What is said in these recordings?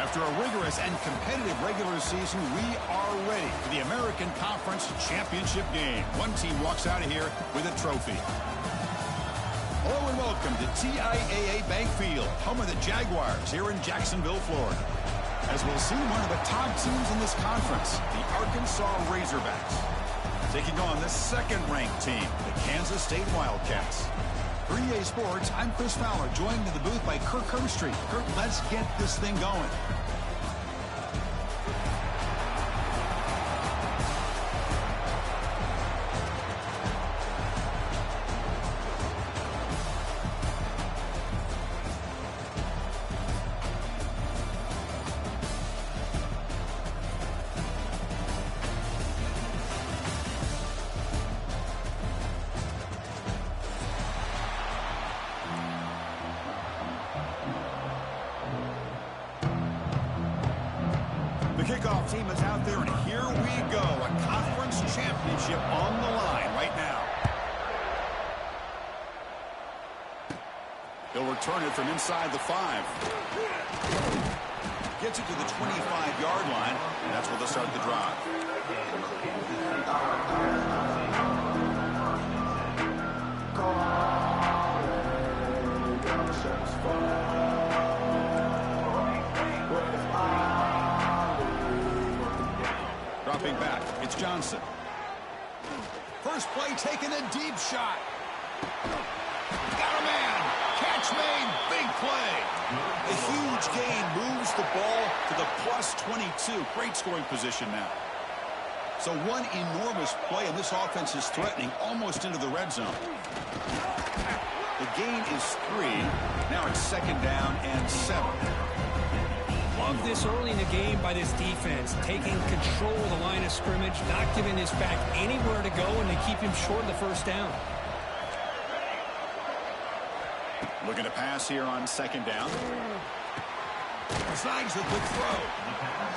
After a rigorous and competitive regular season, we are ready for the American Conference Championship game. One team walks out of here with a trophy. Hello and welcome to TIAA Bank Field, home of the Jaguars here in Jacksonville, Florida. As we'll see, one of the top teams in this conference, the Arkansas Razorbacks, taking on the second-ranked team, the Kansas State Wildcats. For EA Sports, I'm Chris Fowler, joined in the booth by Kirk Herbstreit. Kirk, let's get this thing going. The kickoff team is out there, and here we go. A conference championship on the line right now. He'll return it from inside the 5. Gets it to the 25-yard line, and that's where they'll start the drive. Dropping back, it's Johnson. First play, taking a deep shot. Got a man. Catch made. Big play. A huge gain moves the ball to the plus 22. Great scoring position now. So one enormous play, and this offense is threatening almost into the red zone. The gain is 3. Now it's second down and 7. Love this early in the game by this defense, taking control of the line of scrimmage, not giving this back anywhere to go, and they keep him short of the first down. Looking to pass here on second down. Snags a good throw.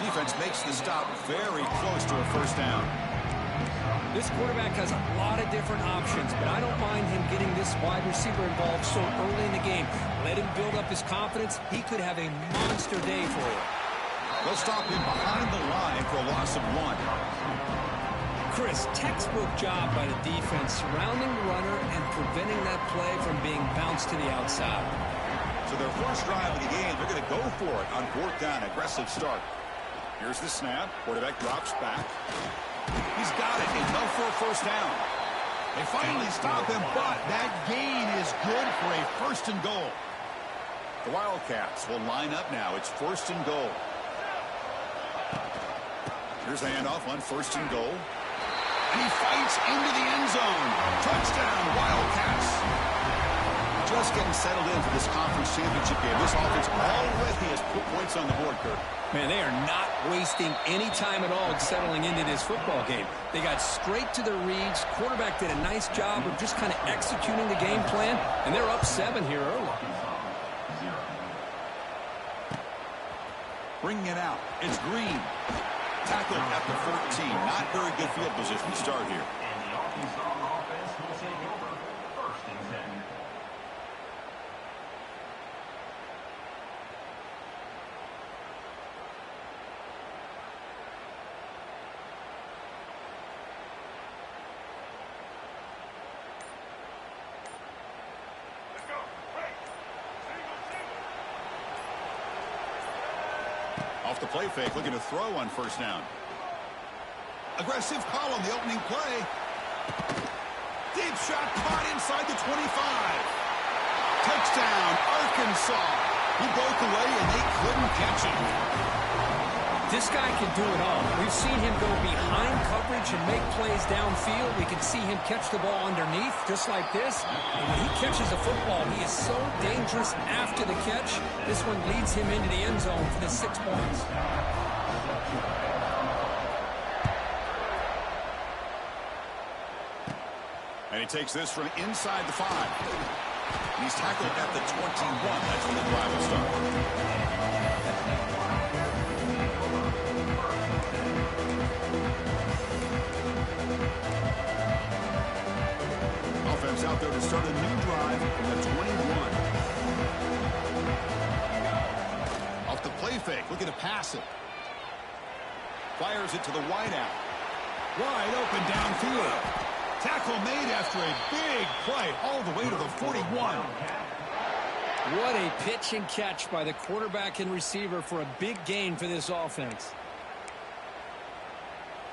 Defense makes the stop very close to a first down. This quarterback has a lot of different options, but I don't mind him getting this wide receiver involved so early in the game. Let him build up his confidence. He could have a monster day for you. They'll stop him behind the line for a loss of 1. Chris, textbook job by the defense, surrounding the runner and preventing that play from being bounced to the outside. So their first drive of the game, they're going to go for it on 4th down. Aggressive start. Here's the snap. Quarterback drops back. He's got it. Enough for a first down. They finally stop him, but that gain is good for a 1st and goal. The Wildcats will line up now. It's 1st and goal. Here's the handoff on 1st and goal. And he fights into the end zone. Touchdown, Wildcats. Just getting settled in for this conference championship game. This offense already has put points on the board, Kirk. Man, they are not wasting any time at all settling into this football game. They got straight to their reads. Quarterback did a nice job of just kind of executing the game plan, and they're up 7 here early. Bringing it out. It's Green. Tackled at the 14. Not very good field position to start here. Off the play fake, looking to throw on 1st down. Aggressive call on the opening play. Deep shot caught inside the 25. Touchdown, Arkansas. He broke away and they couldn't catch him. This guy can do it all. We've seen him go behind coverage and make plays downfield. We can see him catch the ball underneath, just like this. And when he catches the football, he is so dangerous after the catch. This one leads him into the end zone for the 6 points. And he takes this from inside the 5. And he's tackled at the 21. That's when the drive will start. Offense out there to start a new drive from the 21. Off the play fake, looking to pass it. Fires it to the wideout. Wide open downfield. Tackle made after a big play all the way to the 41. What a pitch and catch by the quarterback and receiver for a big gain for this offense.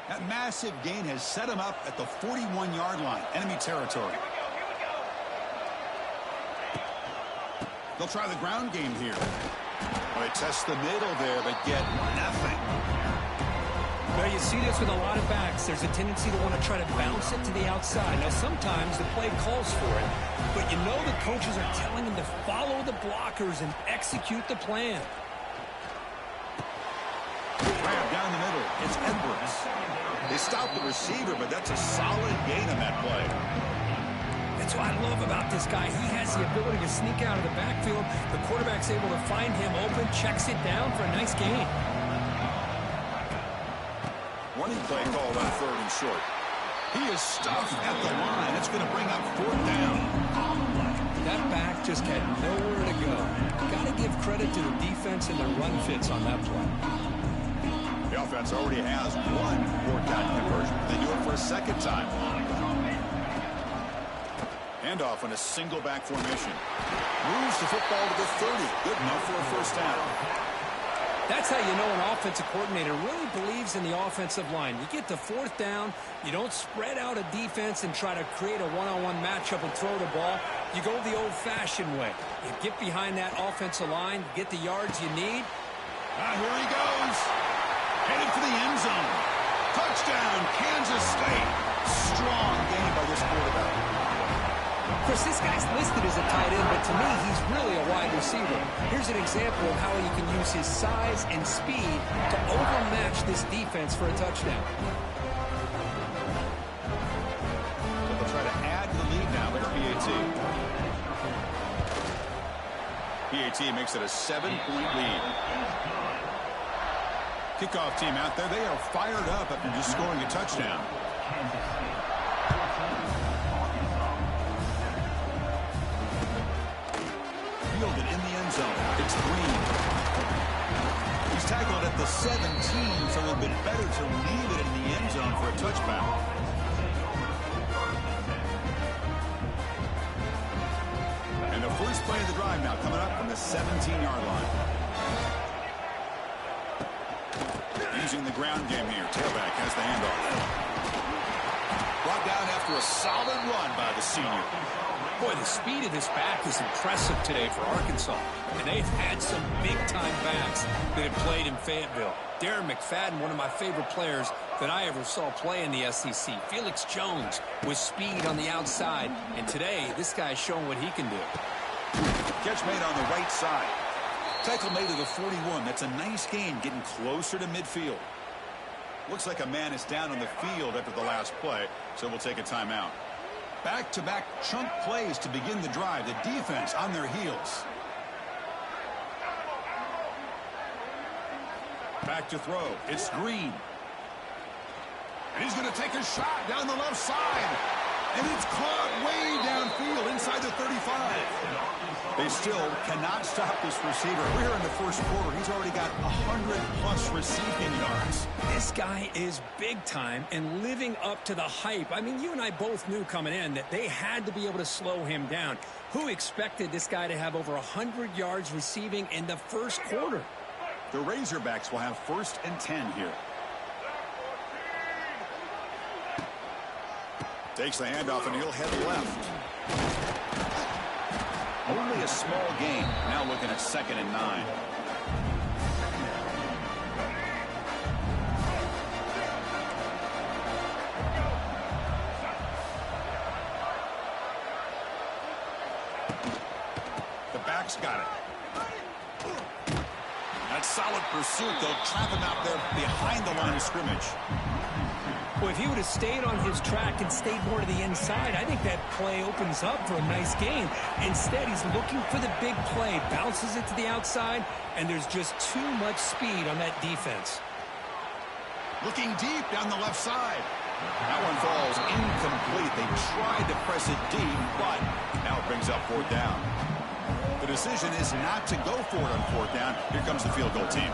That massive gain has set him up at the 41-yard line, enemy territory. They'll try the ground game here. Well, they test the middle there, but get nothing. Well, you see this with a lot of backs. There's a tendency to want to try to bounce it to the outside. Now, sometimes the play calls for it, but you know the coaches are telling them to follow the blockers and execute the plan. Grab down the middle. It's Edwards. They stop the receiver, but that's a solid gain on that play. That's what I love about this guy. He has the ability to sneak out of the backfield. The quarterback's able to find him open, checks it down for a nice gain. Running play called on 3rd and short. He is stuffed at the line. It's going to bring up 4th down. That back just had nowhere to go. Got to give credit to the defense and the run fits on that play. The offense already has one 4th down conversion. They do it for a second time. Handoff on a single back formation. Moves the football to the 30. Good enough for a 1st down. That's how you know an offensive coordinator really believes in the offensive line. You get to 4th down, you don't spread out a defense and try to create a one-on-one matchup and throw the ball. You go the old-fashioned way. You get behind that offensive line, get the yards you need. Here he goes. Headed for the end zone. Touchdown, Kansas State. Strong game by this quarterback. Of course, this guy's listed as a tight end, but to me, he's really a wide receiver. Here's an example of how he can use his size and speed to overmatch this defense for a touchdown. So they'll try to add to the lead now with PAT. PAT makes it a 7-point lead. Kickoff team out there, they are fired up after just scoring a touchdown. Fielded in the end zone. It's Green. He's tackled at the 17, so it would have been better to leave it in the end zone for a touchback. And the first play of the drive now coming up from the 17-yard line. Using the ground game here. Tailback has the handoff. Brought down after a solid run by the senior. Boy, the speed of this back is impressive today for Arkansas. And they've had some big-time backs that have played in Fayetteville. Darren McFadden, one of my favorite players that I ever saw play in the SEC. Felix Jones with speed on the outside. And today, this guy's showing what he can do. Catch made on the right side. Tackle made to the 41. That's a nice gain, getting closer to midfield. Looks like a man is down on the field after the last play, so we'll take a timeout. Back-to-back chunk plays to begin the drive. The defense on their heels. Back to throw. It's Green. And he's going to take a shot down the left side. And it's caught way downfield inside the 35. They still cannot stop this receiver. We're here in the first quarter. He's already got 100-plus receiving yards. This guy is big time and living up to the hype. I mean, you and I both knew coming in that they had to be able to slow him down. Who expected this guy to have over 100 yards receiving in the first quarter? The Razorbacks will have 1st and 10 here. Takes the handoff and he'll head left. Only a small gain. Now looking at 2nd and 9. The back's got it. That's solid pursuit. They'll trap him out there behind the line of scrimmage. Well, if he would have stayed on his track and stayed more to the inside, I think that play opens up for a nice gain. Instead, he's looking for the big play, bounces it to the outside, and there's just too much speed on that defense. Looking deep down the left side. That one falls incomplete. They tried to press it deep, but now it brings up 4th down. The decision is not to go for it on 4th down. Here comes the field goal team.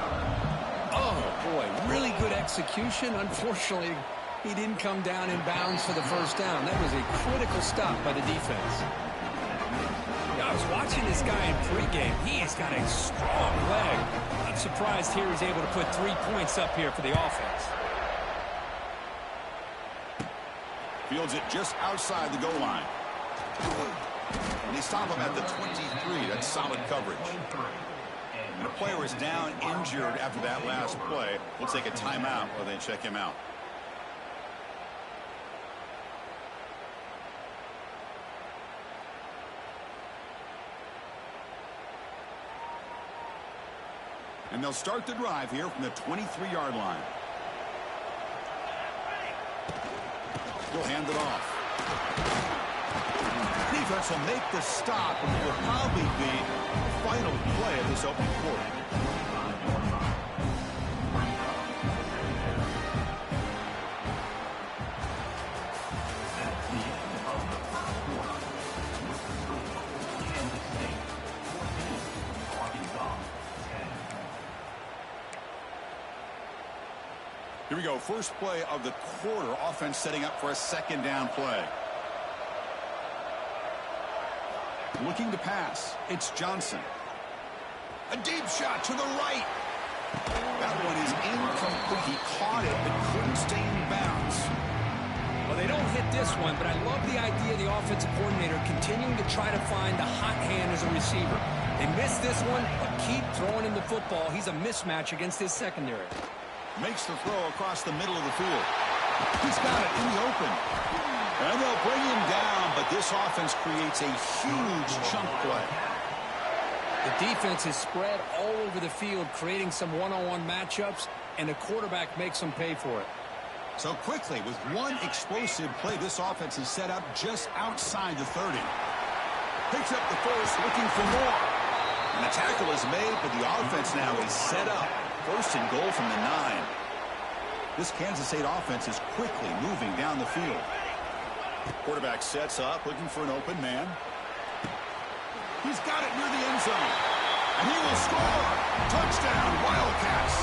Oh, boy, really good execution. Unfortunately, he didn't come down in bounds for the first down. That was a critical stop by the defense. Yeah, I was watching this guy in pregame. He has got a strong leg. I'm surprised here he's able to put 3 points up here for the offense. Fields it just outside the goal line. And they stop him at the 23. That's solid coverage. And a player is down injured after that last play. We'll take a timeout while they check him out. And they'll start the drive here from the 23-yard line. He'll hand it off. Defense will make the stop, and it will probably be the final play of this opening quarter. Here we go. First play of the quarter. Offense setting up for a 2nd down play. Looking to pass. It's Johnson. A deep shot to the right. That one is incomplete. He caught it but couldn't stay in bounds. Well, they don't hit this one, but I love the idea of the offensive coordinator continuing to try to find the hot hand as a receiver. They missed this one, but keep throwing him the football. He's a mismatch against his secondary. Makes the throw across the middle of the field. He's got it in the open. And they'll bring him down, but this offense creates a huge chunk play. The defense is spread all over the field, creating some one-on-one matchups, and the quarterback makes them pay for it. So quickly, with one explosive play, this offense is set up just outside the 30. Picks up the first, looking for more. And the tackle is made, but the offense now is set up. 1st and goal from the 9. This Kansas State offense is quickly moving down the field. Quarterback sets up, looking for an open man. He's got it near the end zone. And he will score. Touchdown, Wildcats.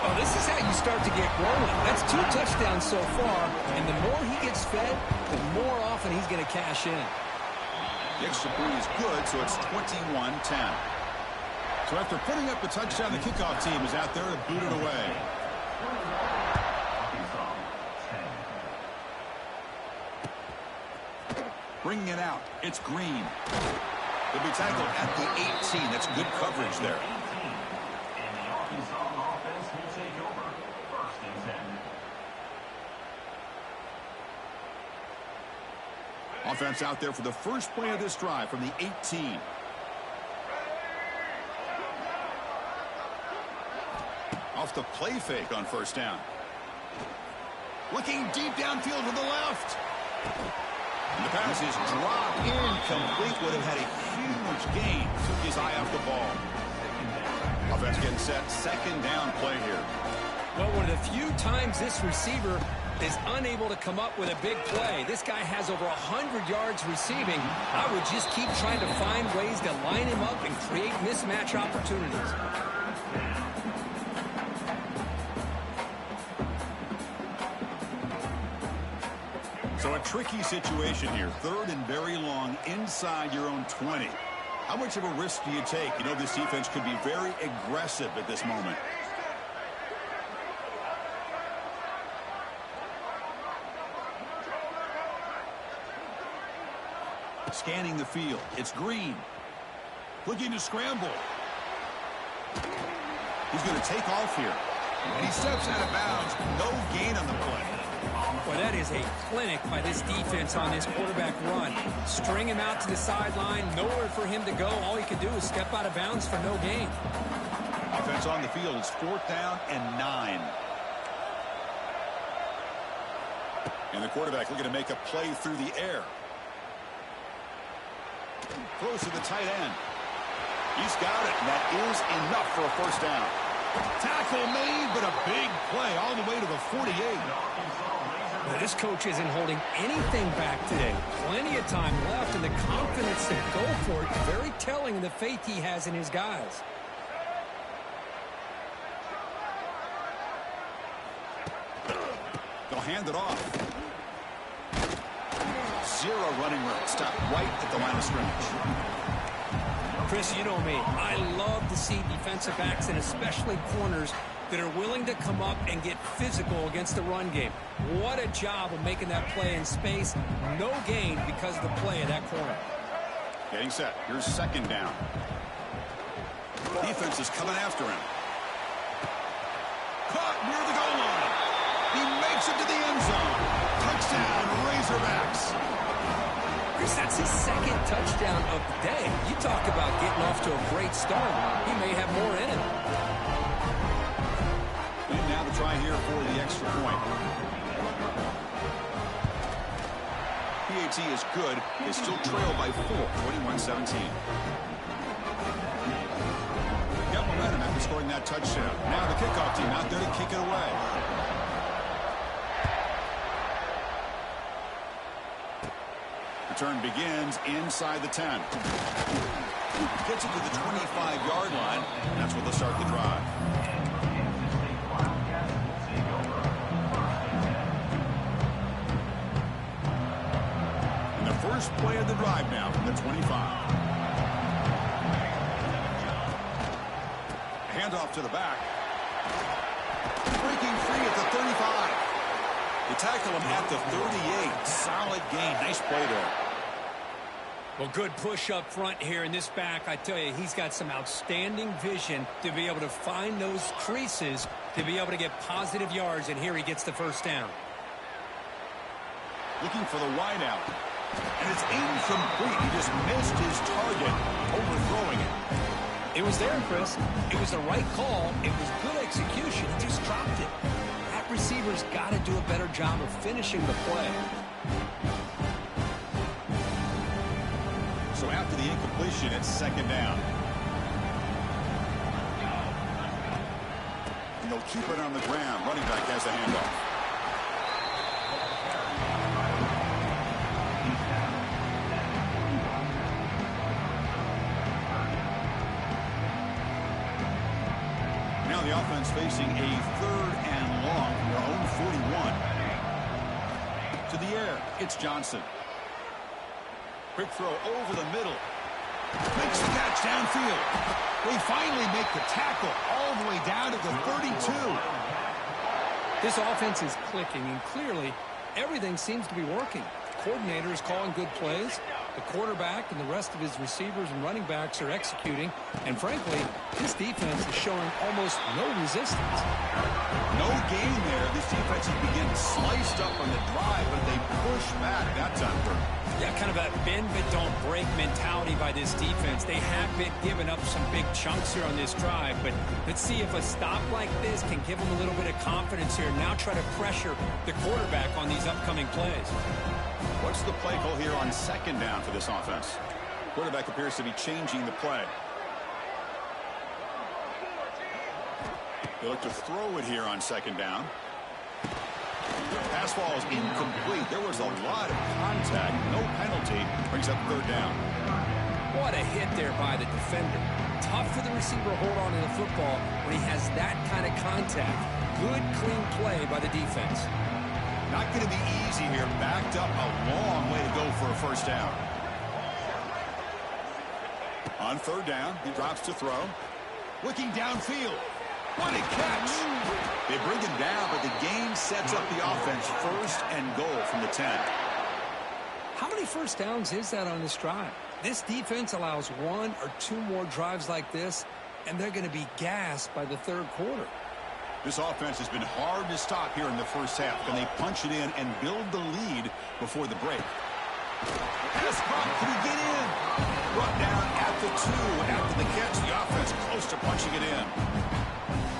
Oh, this is how you start to get rolling. That's 2 touchdowns so far, and the more he gets fed, the more often he's going to cash in. The extra point is good, so it's 21-10. So after putting up the touchdown, the kickoff team is out there to boot it away. Bringing it out, it's Green. He'll be tackled at the 18. That's good coverage there. Offense out there for the first play of this drive from the 18. Off the play fake on 1st down. Looking deep downfield to the left. And the pass is dropped incomplete. Would have had a huge gain. Took his eye off the ball. Offense getting set. 2nd down play here. Well, one of the few times this receiver is unable to come up with a big play. This guy has over 100 yards receiving. I would just keep trying to find ways to line him up and create mismatch opportunities. So a tricky situation here. 3rd and very long inside your own 20. How much of a risk do you take? You know this defense could be very aggressive at this moment. Scanning the field. It's Green. Looking to scramble. He's going to take off here. And he steps out of bounds. No gain on the play. Well, that is a clinic by this defense on this quarterback run. String him out to the sideline. Nowhere for him to go. All he can do is step out of bounds for no gain. Offense on the field is 4th down and 9. And the quarterback looking to make a play through the air. Throws to the tight end. He's got it, and that is enough for a 1st down. Tackle made, but a big play all the way to the 48. Now, this coach isn't holding anything back today. Plenty of time left, and the confidence to go for it, very telling in the faith he has in his guys. They'll hand it off. Zero running room. Stop right at the line of scrimmage. Chris, you know me. I love to see defensive backs and especially corners that are willing to come up and get physical against the run game. What a job of making that play in space. No gain because of the play of that corner. Getting set. Here's second down. Defense is coming after him. Caught near the goal line. He makes it to the end zone. Touchdown, Razorbacks. Chris, that's his second touchdown of the day. You talk about getting off to a great start. He may have more in him. And now the try here for the extra point. PAT is good. They still trail by 4, 21-17. Got momentum after scoring that touchdown. Now the kickoff team out there to kick it away. Return begins inside the 10. Gets it to the 25-yard line. That's where they'll start the drive. And the first play of the drive now from the 25. Handoff to the back. Breaking free at the 35. They tackle him at the 38. Solid gain. Nice play there. Well, good push up front here in this back. I tell you, he's got some outstanding vision to be able to find those creases, to be able to get positive yards, and here he gets the first down. Looking for the wide out. And it's incomplete. He just missed his target, overthrowing it. It was there, Chris. It was the right call. It was good execution. He just dropped it. That receiver's got to do a better job of finishing the play. So after the incompletion, it's second down. And they'll keep it on the ground. Running back has the handoff. Now the offense facing a third and long from their own 41. To the air, it's Johnson. Quick throw over the middle. Makes the catch downfield. They finally make the tackle all the way down to the 32. This offense is clicking, and clearly everything seems to be working. The coordinator is calling good plays. The quarterback and the rest of his receivers and running backs are executing. And frankly, this defense is showing almost no resistance. No gain there. This defense has begun sliced up on the drive, but they push back that time. Yeah, kind of a bend but don't break mentality by this defense. They have been giving up some big chunks here on this drive, but let's see if a stop like this can give them a little bit of confidence here. Now try to pressure the quarterback on these upcoming plays. What's the play call here on second down for this offense? Quarterback appears to be changing the play. They look to throw it here on second down. Pass ball is incomplete. There was a lot of contact. No penalty. Brings up third down. What a hit there by the defender. Tough for the receiver to hold on to the football when he has that kind of contact. Good, clean play by the defense. Not going to be easy here. Backed up a long way to go for a first down. On third down, he drops to throw. Looking downfield. What a catch. They bring him down, but the game sets up the offense. First and goal from the 10. How many first downs is that on this drive? This defense allows one or two more drives like this, and they're going to be gassed by the third quarter. This offense has been hard to stop here in the first half. Can they punch it in and build the lead before the break? Pass caught. Can he get in? Brought down at the 2 after the catch. The offense close to punching it in.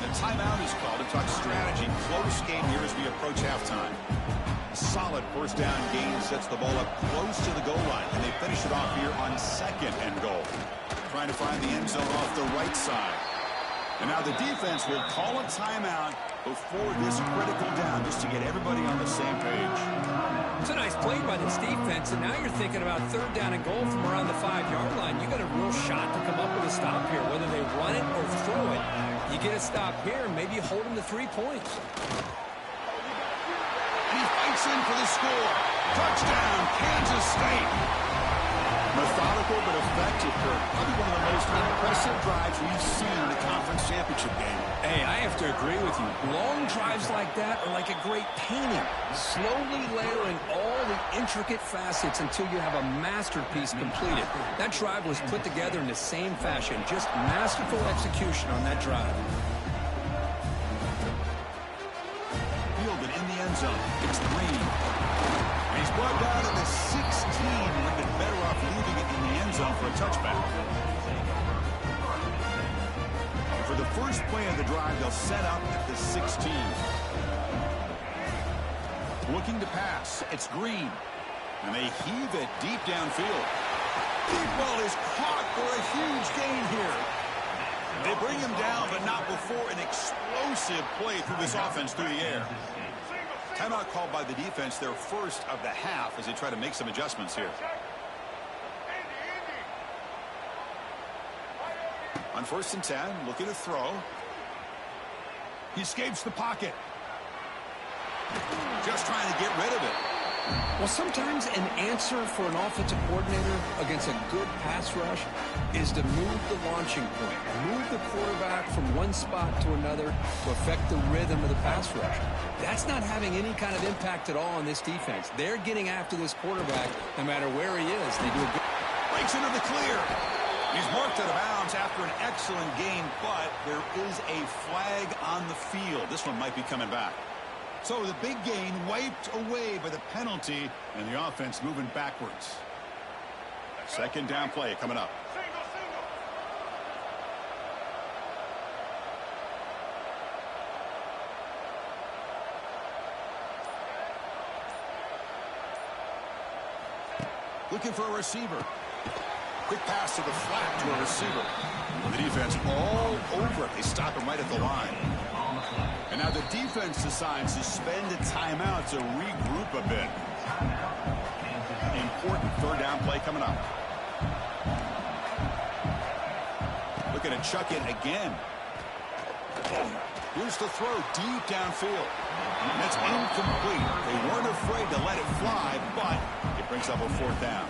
The timeout is called to talk strategy. Close game here as we approach halftime. Solid first down gain sets the ball up close to the goal line, and they finish it off here on second and goal. Trying to find the end zone off the right side. And now the defense will call a timeout before this critical down just to get everybody on the same page. It's a nice play by this defense, and now you're thinking about 3rd down and goal from around the 5-yard line. You got a real shot to come up with a stop here, whether they run it or throw it. You get a stop here, maybe you hold them to 3 points. And he fights in for the score. Touchdown, Kansas State. Methodical but effective, Kirk. Probably one of the most impressive drives we've seen in a conference championship game. Hey, I have to agree with you. Long drives like that are like a great painting. Slowly layering all the intricate facets until you have a masterpiece completed. That drive was put together in the same fashion. Just masterful execution on that drive. Fielded in the end zone. It's Green. And he's brought down at the 16. Would have been better off leaving it in the end zone for a touchback. For the first play of the drive, they'll set up at the 16. Looking to pass. It's Green. And they heave it deep downfield. Deep ball is caught for a huge gain here. They bring him down, but not before an explosive play through this offense through the air. Timeout called by the defense, their first of the half, as they try to make some adjustments here. On 1st and 10, looking to throw. He escapes the pocket. Just trying to get rid of it. Well, sometimes an answer for an offensive coordinator against a good pass rush is to move the launching point, move the quarterback from one spot to another to affect the rhythm of the pass rush. That's not having any kind of impact at all on this defense. They're getting after this quarterback no matter where he is. They do a good... Breaks into the clear. He's marked out of bounds after an excellent gain, but there is a flag on the field. This one might be coming back. So the big gain wiped away by the penalty, and the offense moving backwards. 2nd down play coming up. Looking for a receiver. Quick pass to the flat to a receiver. The defense all over it. They stop him right at the line. And now the defense decides to spend a timeout to regroup a bit. Important 3rd down play coming up. Looking to chuck it again. Here's the throw deep downfield. And that's incomplete. They weren't afraid to let it fly, but it brings up a 4th down.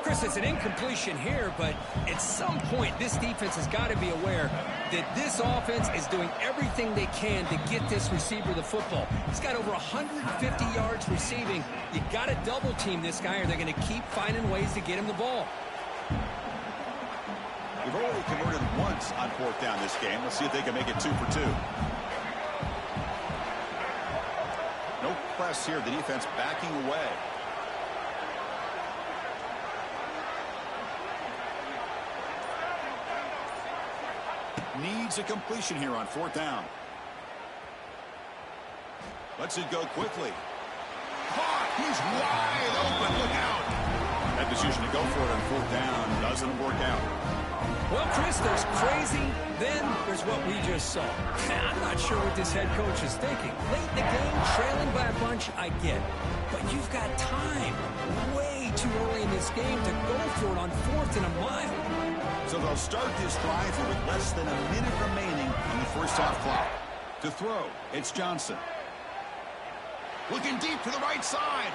Chris, it's an incompletion here, but at some point, this defense has got to be aware that this offense is doing everything they can to get this receiver the football. He's got over 150 yards receiving. You got to double team this guy, or they're going to keep finding ways to get him the ball. They've already converted once on 4th down this game. Let's see if they can make it 2 for 2. No press here. The defense backing away. Needs a completion here on 4th down. Lets it go quickly. Caught! He's wide open. Look out! That decision to go for it on 4th down doesn't work out. Well, Chris, there's crazy, then there's what we just saw. I'm not sure what this head coach is thinking. Late in the game, trailing by a bunch, I get. But you've got time, way too early in this game to go for it on 4th and a mile. So they'll start this drive with less than a minute remaining on the first half clock. To throw, it's Johnson. Looking deep to the right side.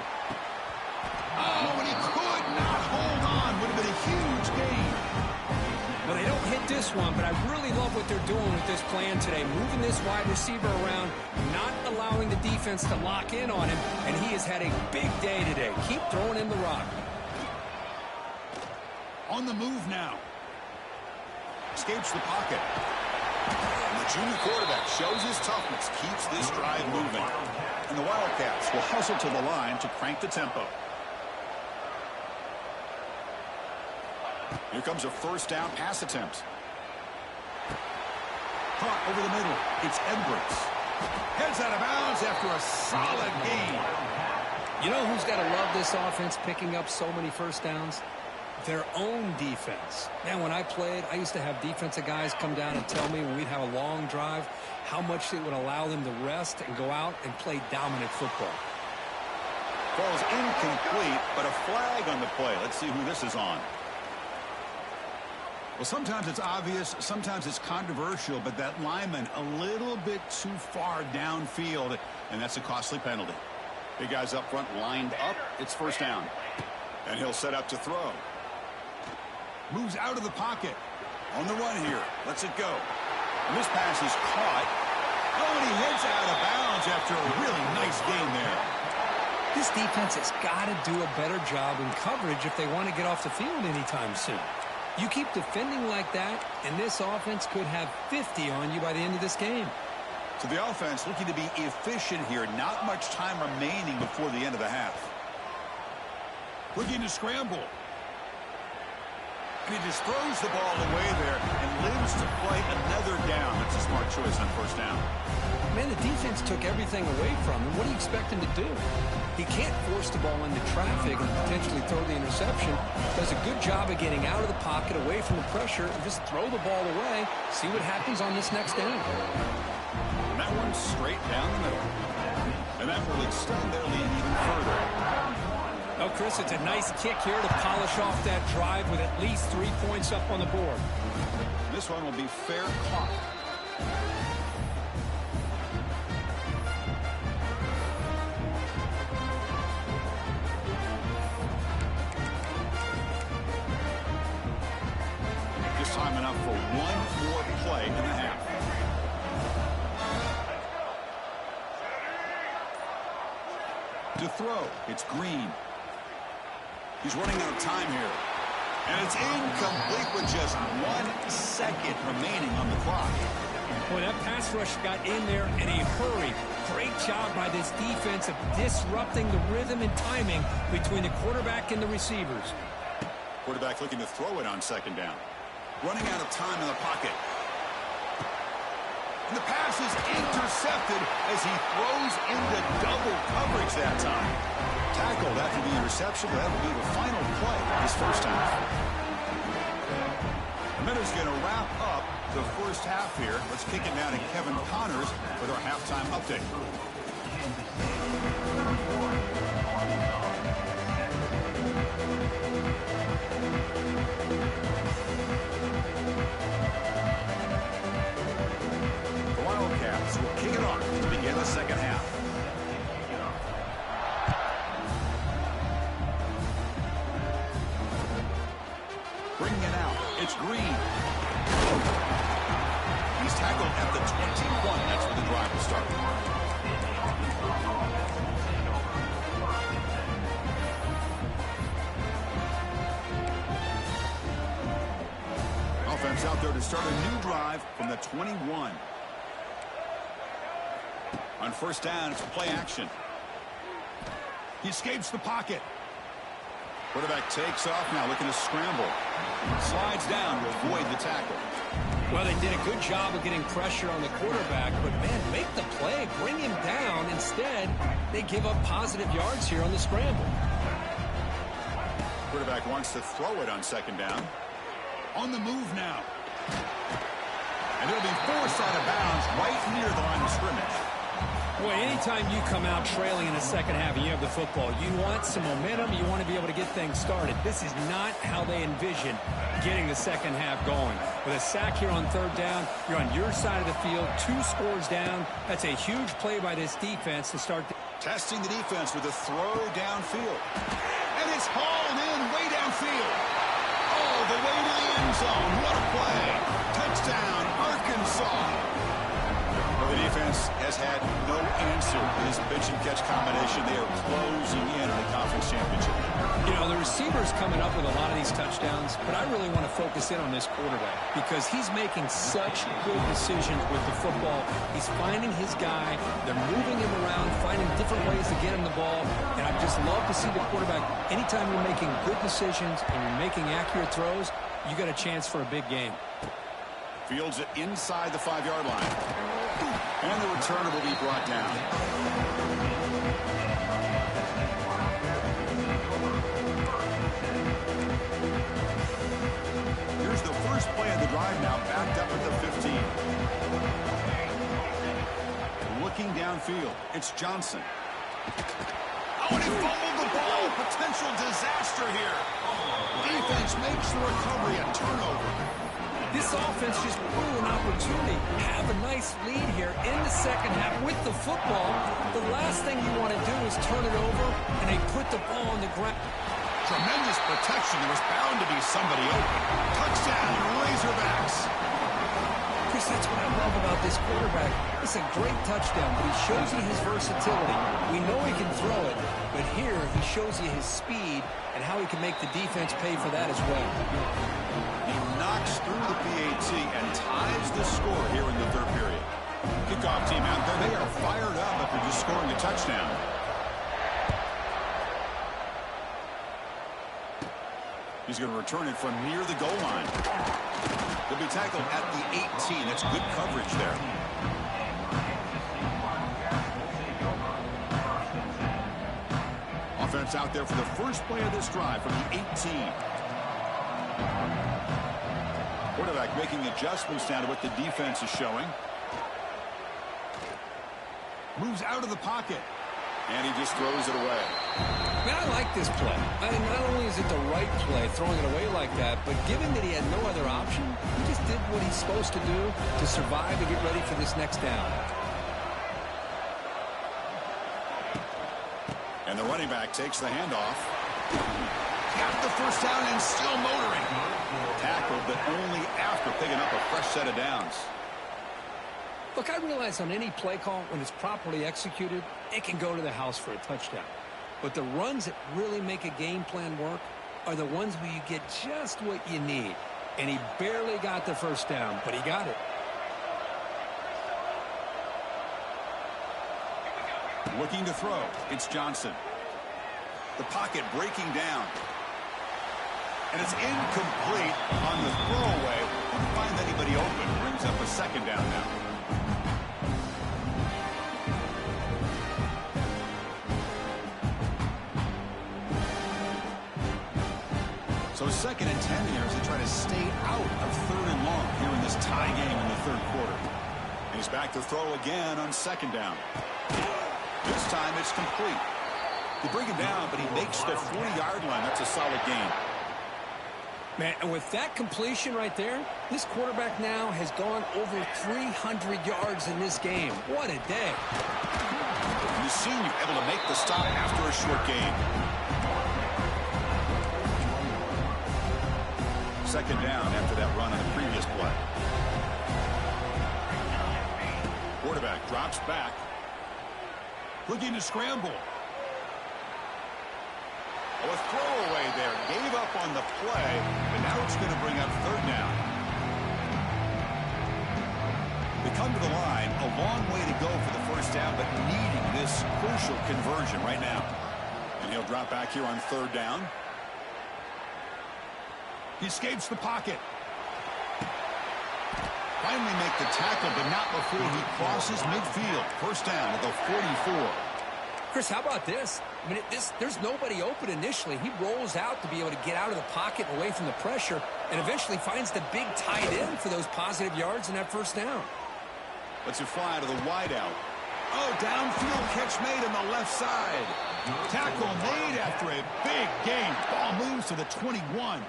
Oh, and he could not hold on. Would have been a huge gain. Well, they don't hit this one, but I really love what they're doing with this plan today. Moving this wide receiver around, not allowing the defense to lock in on him, and he has had a big day today. Keep throwing in the rock. On the move now. Escapes the pocket. And the junior quarterback shows his toughness, keeps this drive moving. And the Wildcats will hustle to the line to crank the tempo. Here comes a 1st down pass attempt. Caught over the middle. It's Edwards. Heads out of bounds after a solid gain. You know who's got to love this offense picking up so many 1st downs? their own defense. Man, when I played, I used to have defensive guys come down and tell me when we'd have a long drive how much it would allow them to rest and go out and play dominant football. Ball's incomplete, but a flag on the play. Let's see who this is on. Well, sometimes it's obvious, sometimes it's controversial, but that lineman a little bit too far downfield, and that's a costly penalty. Big guys up front lined up. It's first down. And he'll set up to throw. Moves out of the pocket. On the run here. Lets it go. And this pass is caught. Oh, and he heads out of bounds after a really nice game there. This defense has got to do a better job in coverage if they want to get off the field anytime soon. You keep defending like that, and this offense could have 50 on you by the end of this game. So the offense looking to be efficient here. Not much time remaining before the end of the half. Looking to scramble. And he just throws the ball away there and lives to play another down. That's a smart choice on first down. Man, the defense took everything away from him. What do you expect him to do? He can't force the ball into traffic and potentially throw the interception. Does a good job of getting out of the pocket, away from the pressure, and just throw the ball away. See what happens on this next down. And that one's straight down the middle. And that will extend their lead even further. Oh, Chris, it's a nice kick here to polish off that drive with at least 3 points up on the board. This one will be fair caught. Just time enough for one more play in the half. To throw, it's Green. He's running out of time here. And it's incomplete with just 1 second remaining on the clock. Boy, that pass rush got in there in a hurry. Great job by this defense of disrupting the rhythm and timing between the quarterback and the receivers. Quarterback looking to throw it on second down. Running out of time in the pocket. And the pass is intercepted as he throws into double coverage that time. Tackled after the interception, but that will be the final play this first half. And that is going to wrap up the first half here. Let's kick it now to Kevin Connors with our halftime update. The Wildcats will kick it off to begin the second half. Bringing it out, it's Green. He's tackled at the 21. That's where the drive will start. Offense out there to start a new drive from the 21. On first down, it's play action. He escapes the pocket. Quarterback takes off now, looking to scramble. Slides down to avoid the tackle. Well, they did a good job of getting pressure on the quarterback, but, man, make the play, bring him down. Instead, they give up positive yards here on the scramble. Quarterback wants to throw it on second down. On the move now. And it'll be forced out of bounds right near the line of scrimmage. Boy, anytime you come out trailing in the second half and you have the football, you want some momentum. You want to be able to get things started. This is not how they envision getting the second half going. With a sack here on third down, you're on your side of the field, 2 scores down. That's a huge play by this defense to start. Testing the defense with a throw downfield. And it's hauled in way downfield. All the way to the end zone. What a play. Touchdown, Arkansas. Well, the defense has had no answer to this pitch-and-catch combination. They are closing in on the conference championship. You know, the receiver's coming up with a lot of these touchdowns, but I really want to focus in on this quarterback because he's making such good decisions with the football. He's finding his guy. They're moving him around, finding different ways to get him the ball, and I just love to see the quarterback. Anytime you're making good decisions and you're making accurate throws, you got a chance for a big game. Fields it inside the 5-yard line. And the returner will be brought down. downfield. It's Johnson. Oh, and he fumbled the ball. Potential disaster here. Defense makes the recovery a turnover. This offense just blew an opportunity. Have a nice lead here in the second half with the football. The last thing you want to do is turn it over, and they put the ball on the ground. Tremendous protection. There was bound to be somebody open. Touchdown, Razorbacks. Chris, that's what I love about this quarterback. It's a great touchdown, but he shows you his versatility. We know he can throw it, but here he shows you his speed and how he can make the defense pay for that as well. He knocks through the PAT and ties the score here in the third period. Kickoff team out there. They are fired up after just scoring a touchdown. He's going to return it from near the goal line. He'll be tackled at the 18. That's good coverage there. Offense out there for the first play of this drive from the 18. Quarterback making adjustments now to what the defense is showing. Moves out of the pocket. And he just throws it away. Man, I like this play. Not only is it the right play, throwing it away like that, but given that he had no other option, he just did what he's supposed to do to survive and get ready for this next down. And the running back takes the handoff. Got the first down and still motoring. Tackled, but only after picking up a fresh set of downs. Look, I realize on any play call, when it's properly executed, it can go to the house for a touchdown. But the runs that really make a game plan work are the ones where you get just what you need. And he barely got the first down, but he got it. Looking to throw. It's Johnson. The pocket breaking down. And it's incomplete on the throwaway. Couldn't find anybody open. Brings up a second down now. So 2nd and 10 here as they try to stay out of 3rd and long here in this tie game in the third quarter. And he's back to throw again on 2nd down. This time it's complete. They bring him down, but he makes the 40-yard line. That's a solid gain. Man, and with that completion right there, this quarterback now has gone over 300 yards in this game. What a day. You've seen you able to make the stop after a short gain. 2nd down after that run on the previous play. Quarterback drops back. Looking to scramble. Oh, a throwaway there. Gave up on the play, but now it's going to bring up 3rd down. They come to the line. A long way to go for the first down, but needing this crucial conversion right now. And he'll drop back here on 3rd down. He escapes the pocket. Finally make the tackle, but not before he crosses midfield. First down at the 44. Chris, how about this? I mean, there's nobody open initially. He rolls out to be able to get out of the pocket and away from the pressure and eventually finds the big tight end for those positive yards in that first down. Lets it fly to the wideout. Oh, downfield catch made on the left side. Tackle made after a big gain. Ball moves to the 21.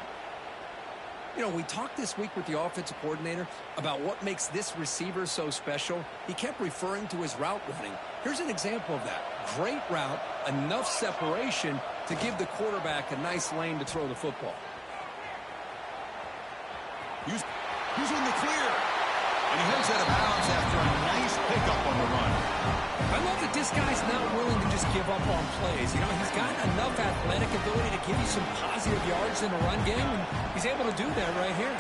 You know, we talked this week with the offensive coordinator about what makes this receiver so special. He kept referring to his route running. Here's an example of that. Great route, enough separation to give the quarterback a nice lane to throw the football. He's in the clear. And he heads out of bounds after a nice pickup on the run. I love that this guy's not willing to just give up on plays. You know, he's got enough athletic ability to give you some positive yards in a run game, and he's able to do that right here.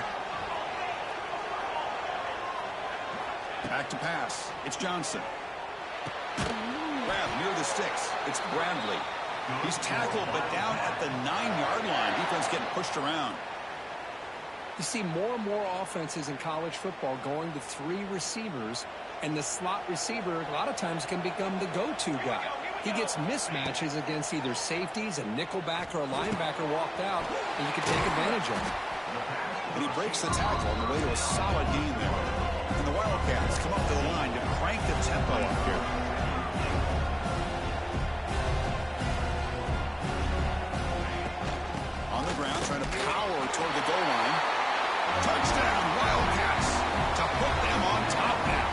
Back to pass. It's Johnson. Grab near the sticks. It's Bradley. He's tackled, but down at the 9-yard line. Defense getting pushed around. You see more and more offenses in college football going to 3 receivers, and the slot receiver a lot of times can become the go-to guy. He gets mismatches against either safeties, a nickelback, or a linebacker walked out, and you can take advantage of it. And he breaks the tackle on the way to a solid gain there. And the Wildcats come up to the line to crank the tempo up here. ground, trying to power toward the goal line. Touchdown, Wildcats, to put them on top now.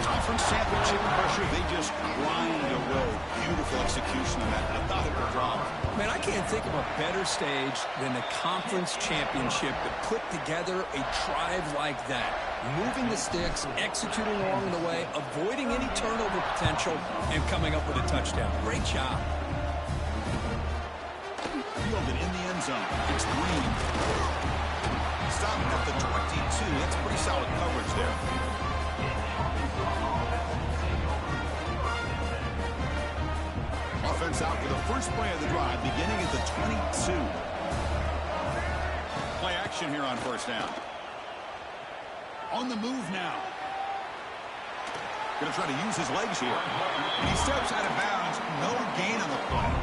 Conference championship pressure, they just grind away. Beautiful execution on that methodical drop. Man, I can't think of a better stage than the conference championship to put together a drive like that. Moving the sticks, executing along the way, avoiding any turnover potential, and coming up with a touchdown. Great job. Fielded in the end zone. It's Green. Stopped at the 22. That's pretty solid coverage there. Offense out for the first play of the drive, beginning at the 22. Play action here on first down. On the move now. Going to try to use his legs here. And he steps out of bounds. No gain on the play.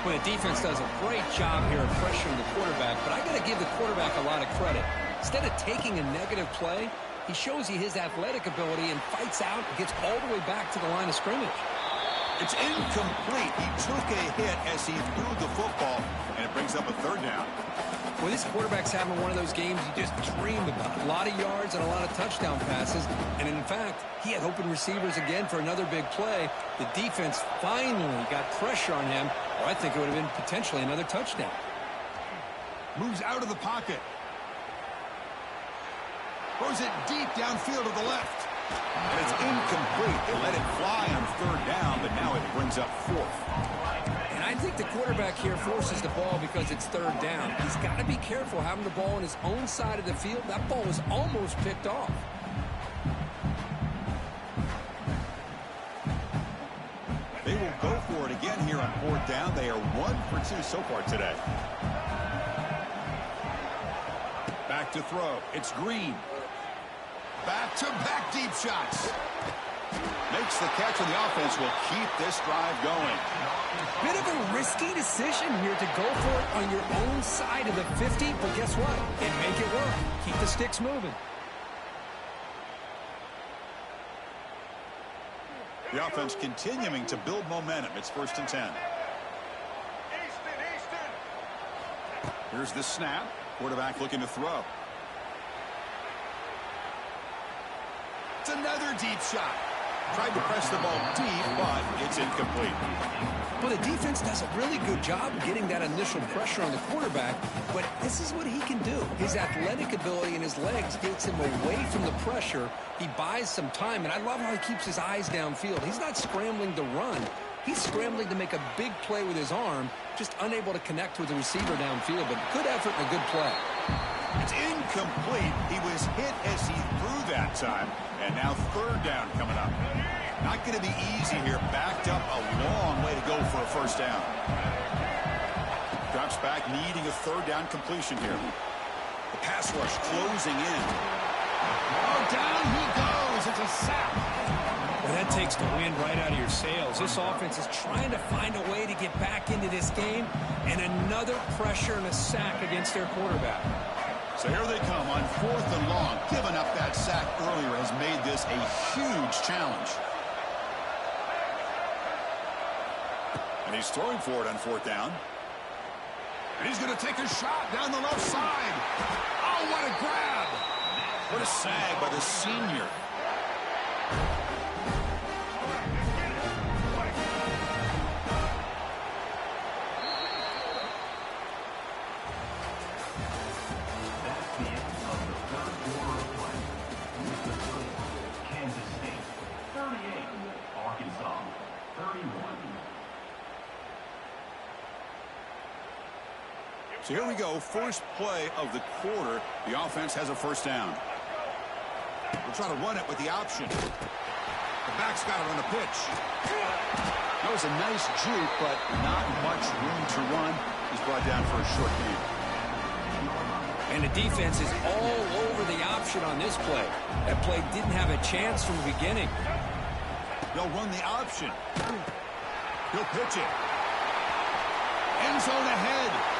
Well, the defense does a great job here of pressuring the quarterback, but I got to give the quarterback a lot of credit. Instead of taking a negative play, he shows you his athletic ability and fights out and gets all the way back to the line of scrimmage. It's incomplete. He took a hit as he threw the football, and it brings up a third down. Well, this quarterback's having one of those games you just dreamed about. A lot of yards and a lot of touchdown passes. And in fact, he had open receivers again for another big play. The defense finally got pressure on him, or I think it would have been potentially another touchdown. Moves out of the pocket. Throws it deep downfield to the left. And it's incomplete. They let it fly on third down, but now it brings up fourth. And I think the quarterback here forces the ball because it's third down. He's got to be careful having the ball on his own side of the field. That ball was almost picked off. They will go for it again here on fourth down. They are 1 for 2 so far today. Back to throw. It's Green. Back-to-back deep shots. Makes the catch, and the offense will keep this drive going. Bit of a risky decision here to go for it on your own side of the 50, but guess what? It make it work. Keep the sticks moving. The offense continuing to build momentum. It's 1st and 10. Here's the snap. Quarterback looking to throw. It's another deep shot. Tried to press the ball deep, but it's incomplete. Well, the defense does a really good job getting that initial pressure on the quarterback, but this is what he can do. His athletic ability and his legs gets him away from the pressure. He buys some time, and I love how he keeps his eyes downfield. He's not scrambling to run. He's scrambling to make a big play with his arm, just unable to connect with the receiver downfield, but good effort and a good play. It's incomplete. He was hit as he threw that time. And now third down coming up. Not going to be easy here. Backed up a long way to go for a first down. Drops back, needing a third down completion here. The pass rush closing in. Oh, down he goes. It's a sack. Well, that takes the wind right out of your sails. This offense is trying to find a way to get back into this game, and another pressure and a sack against their quarterback. So here they come on 4th and long. Giving up that sack earlier has made this a huge challenge. And he's throwing for it on 4th down. And he's going to take a shot down the left side. Oh, what a grab. What a sag by the senior. So here we go, first play of the quarter. The offense has a first down. We'll try to run it with the option. The back's got it on the pitch. That was a nice juke, but not much room to run. He's brought down for a short gain. And the defense is all over the option on this play. That play didn't have a chance from the beginning. They'll run the option. He'll pitch it. End zone ahead.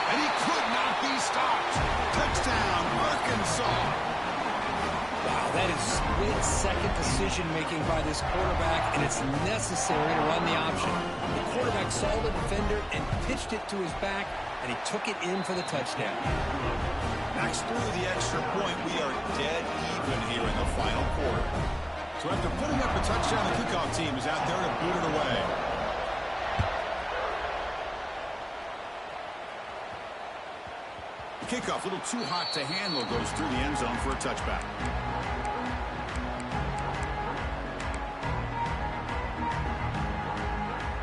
And he could not be stopped. Touchdown, Arkansas. Wow, that is split-second decision-making by this quarterback, and it's necessary to run the option. The quarterback saw the defender and pitched it to his back, and he took it in for the touchdown. Knocks through the extra point. We are dead even here in the final quarter. So after putting up a touchdown, the kickoff team is out there to boot it away. Kickoff, a little too hot to handle, goes through the end zone for a touchback.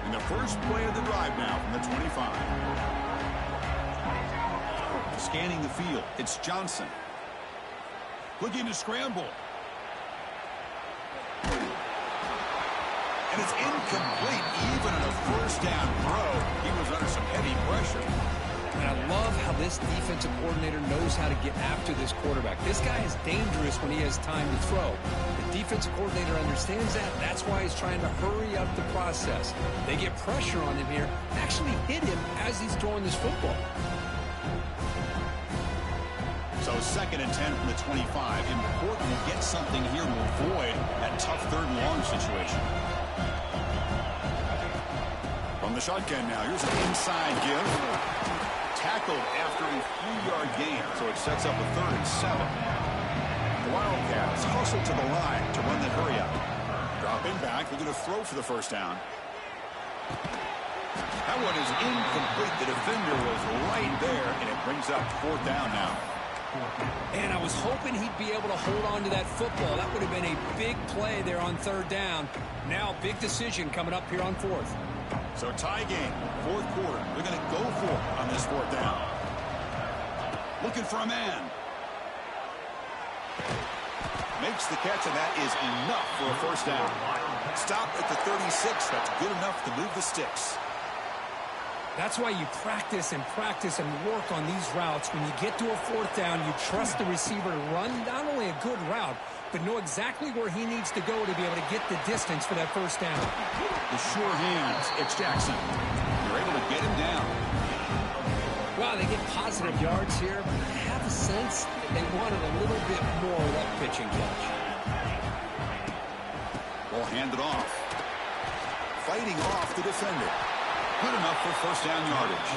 And the first play of the drive now from the 25. Scanning the field, it's Johnson. Looking to scramble. And it's incomplete, even on a first down throw. He was under some heavy pressure. And I love how this defensive coordinator knows how to get after this quarterback. This guy is dangerous when he has time to throw. The defensive coordinator understands that. That's why he's trying to hurry up the process. They get pressure on him here, actually hit him as he's throwing this football. So 2nd and 10 from the 25. Important to get something here to avoid that tough 3rd and long situation. From the shotgun now, here's an inside give. Tackled after a 3-yard gain, so it sets up a 3rd and 7. The Wildcats hustle to the line to run the hurry up. Dropping back, looking to throw for the first down. That one is incomplete. The defender was right there, and it brings up 4th down now. And I was hoping he'd be able to hold on to that football. That would have been a big play there on 3rd down. Now, big decision coming up here on 4th. So tie game, 4th quarter. They're going to go for it on this 4th down. Looking for a man. Makes the catch, and that is enough for a first down. Stop at the 36. That's good enough to move the sticks. That's why you practice and work on these routes. When you get to a 4th down, you trust the receiver to run not only a good route, but know exactly where he needs to go to be able to get the distance for that first down. The sure hands, it's Jackson. You're able to get him down. Wow, they get positive yards here, but I have a sense they wanted a little bit more of that pitch and catch. Ball handed off. Fighting off the defender. Good enough for first down yardage.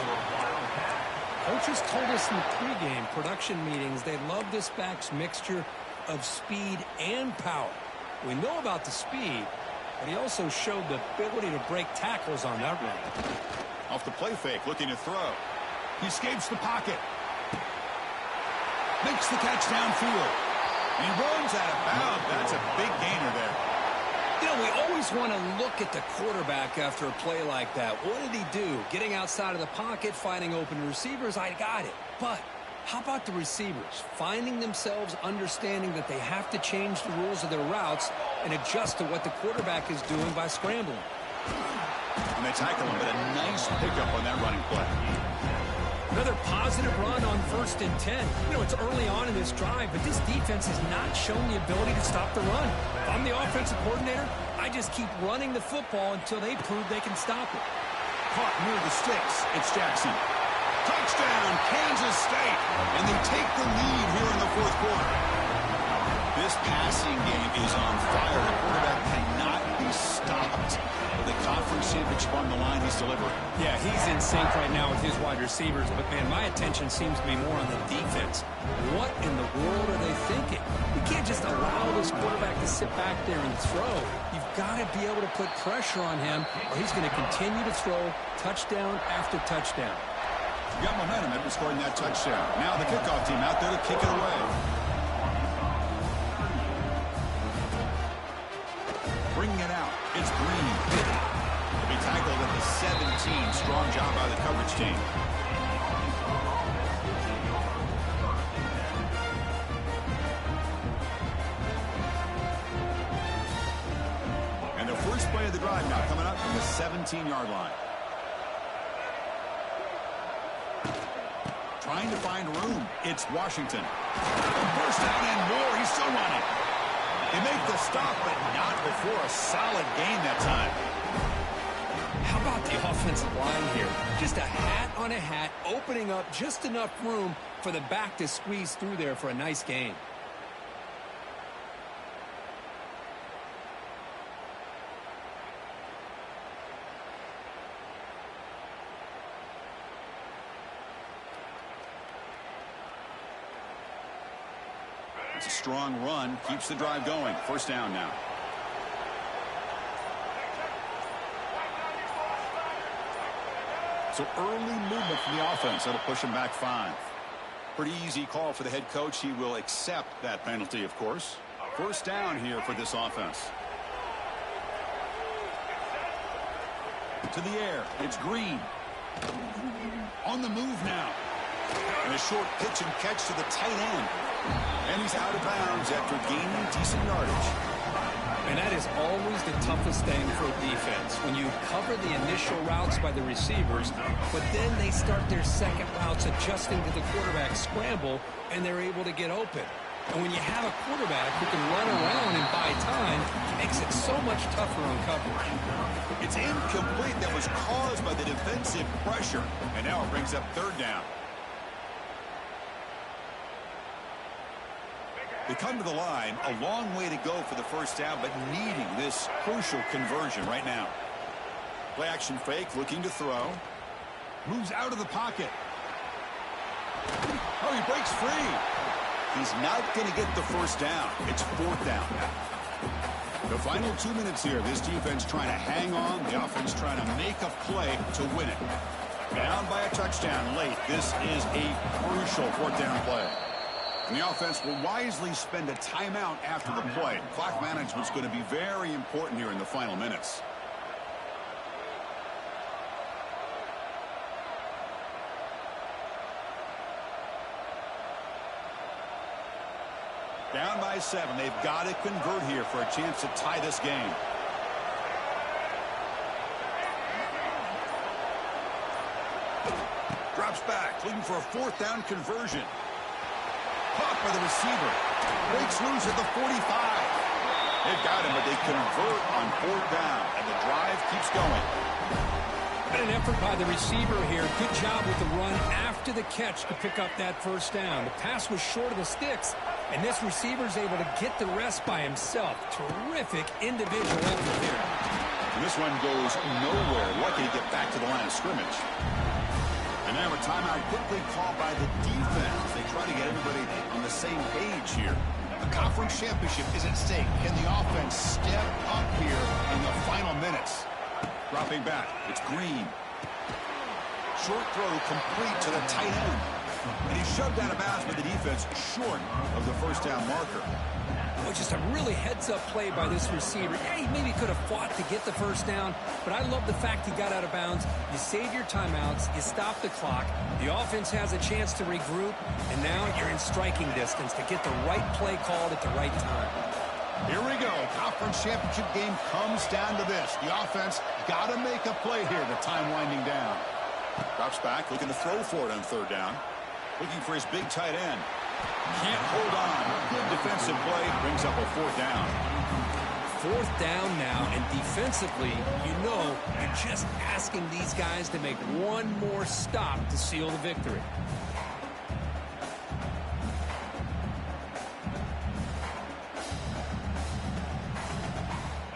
Coaches told us in the pregame production meetings they love this back's mixture of speed and power. We know about the speed, but he also showed the ability to break tackles on that run. Off the play fake, looking to throw. He escapes the pocket. Makes the catch downfield. He runs out of bounds. That's a big gainer there. You know, we always want to look at the quarterback after a play like that. What did he do? Getting outside of the pocket, finding open receivers, I got it. But how about the receivers? Finding themselves understanding that they have to change the rules of their routes and adjust to what the quarterback is doing by scrambling. And they tackle him, but a nice pickup on that running play. Another positive run on 1st and 10. You know, it's early on in this drive, but this defense has not shown the ability to stop the run. If I'm the offensive coordinator, I just keep running the football until they prove they can stop it. Caught near the sticks. It's Jackson. Touchdown, Kansas State. And they take the lead here in the 4th quarter. This passing game is on fire. The quarterback cannot be stopped. The conference championship on the line, he's delivering. Yeah, he's in sync right now with his wide receivers, but man, my attention seems to be more on the defense. What in the world are they thinking? You can't just allow this quarterback to sit back there and throw. You've got to be able to put pressure on him, or he's going to continue to throw touchdown after touchdown. You got momentum after scoring that touchdown. Now the kickoff team out there to kick it away. Bringing it out. It's Green. He'll be tackled at the 17. Strong job by the coverage team. And the first play of the drive now coming up from the 17-yard line. Trying to find room. It's Washington. First down and more. He's still running. They make the stop, but not before a solid gain that time. How about the offensive line here? Just a hat on a hat, opening up just enough room for the back to squeeze through there for a nice gain. That's a strong run. Keeps the drive going. First down now. So early movement from the offense. That'll push him back 5. Pretty easy call for the head coach. He will accept that penalty, of course. First down here for this offense. To the air. It's Green. On the move now. And a short pitch and catch to the tight end. And he's out of bounds after gaining decent yardage. And that is always the toughest thing for a defense, when you cover the initial routes by the receivers, but then they start their second routes adjusting to the quarterback scramble, and they're able to get open. And when you have a quarterback who can run around and buy time, it makes it so much tougher on coverage. It's incomplete. That was caused by the defensive pressure. And now it brings up third down. They come to the line, a long way to go for the first down, but needing this crucial conversion right now. Play action fake, looking to throw. Moves out of the pocket. Oh, he breaks free. He's not going to get the first down. It's fourth down. The final 2 minutes here. This defense trying to hang on. The offense trying to make a play to win it. Down by a touchdown late. This is a crucial fourth down play. And the offense will wisely spend a timeout after the play. Clock management's going to be very important here in the final minutes. Down by 7. They've got to convert here for a chance to tie this game. Drops back, looking for a fourth down conversion. Caught by the receiver. Breaks loose at the 45. They've got him, but they convert on fourth down, and the drive keeps going. An effort by the receiver here. Good job with the run after the catch to pick up that first down. The pass was short of the sticks, and this receiver's able to get the rest by himself. Terrific individual effort there. And this one goes nowhere. Lucky to get back to the line of scrimmage. And now a timeout quickly called by the defense. They try to get everybody on the same page here. The conference championship is at stake. Can the offense step up here in the final minutes? Dropping back. It's Green. Short throw complete to the tight end. And he's shoved out of bounds by the defense short of the first down marker. Well, just a really heads-up play by this receiver. Yeah, he maybe could have fought to get the first down, but I love the fact he got out of bounds. You save your timeouts, you stop the clock, the offense has a chance to regroup, and now you're in striking distance to get the right play called at the right time. Here we go. Conference championship game comes down to this. The offense got to make a play here. The time winding down. Drops back, looking to throw for it on third down. Looking for his big tight end. Can't hold on. Good defensive play. Brings up a fourth down. Fourth down now, and defensively, you know, you're just asking these guys to make one more stop to seal the victory.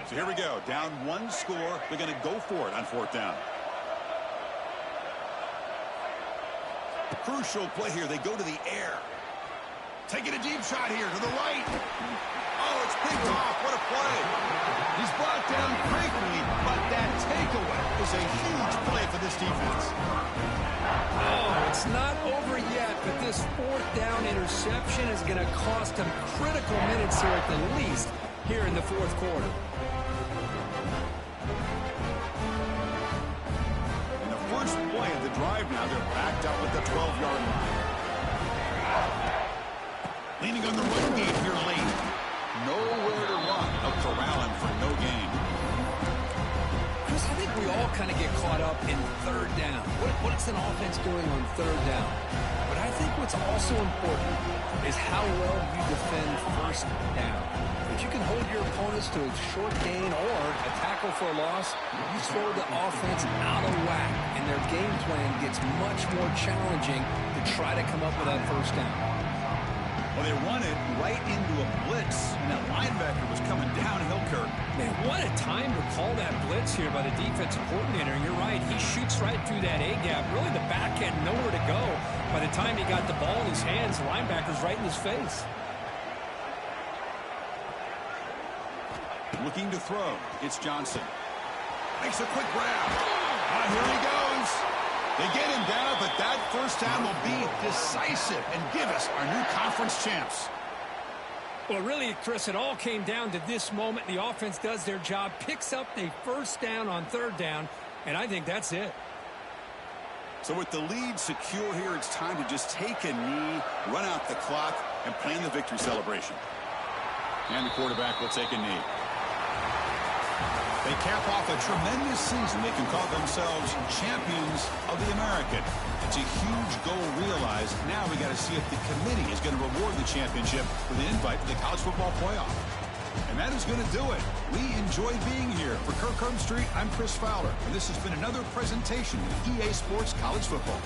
So here we go. Down one score. They're going to go for it on fourth down. Crucial play here. They go to the air. Taking a deep shot here to the right. Oh, it's picked off. What a play. He's brought down quickly, but that takeaway is a huge play for this defense. Oh, it's not over yet, but this fourth down interception is going to cost them critical minutes here at the least here in the fourth quarter. And the first play of the drive now, they're backed up at the 12-yard line. Leaning on the run game here late. Nowhere to run. They'll corral him for no gain. Chris, I think we all kind of get caught up in third down. What's an offense doing on third down? But I think what's also important is how well you defend first down. If you can hold your opponents to a short gain or a tackle for a loss, you throw the offense out of whack, and their game plan gets much more challenging to try to come up with that first down. Well, they run it right into a blitz, and that linebacker was coming downhill, Kirk. Man, what a time to call that blitz here by the defensive coordinator. And you're right, he shoots right through that A-gap. Really, the back had nowhere to go. By the time he got the ball in his hands, the linebacker's right in his face. Looking to throw. It's Johnson. Makes a quick grab. Here he goes. They get him down, but that first down will be decisive and give us our new conference champs. Well, really, Chris, it all came down to this moment. The offense does their job, picks up the first down on third down, and I think that's it. So with the lead secure here, it's time to just take a knee, run out the clock, and plan the victory celebration. And the quarterback will take a knee. They cap off a tremendous season. They can call themselves champions of the American. It's a huge goal realized. Now we got to see if the committee is going to reward the championship with an invite to the college football playoff. And that is going to do it. We enjoy being here. For Kirk Street, I'm Chris Fowler, and this has been another presentation of EA Sports College Football.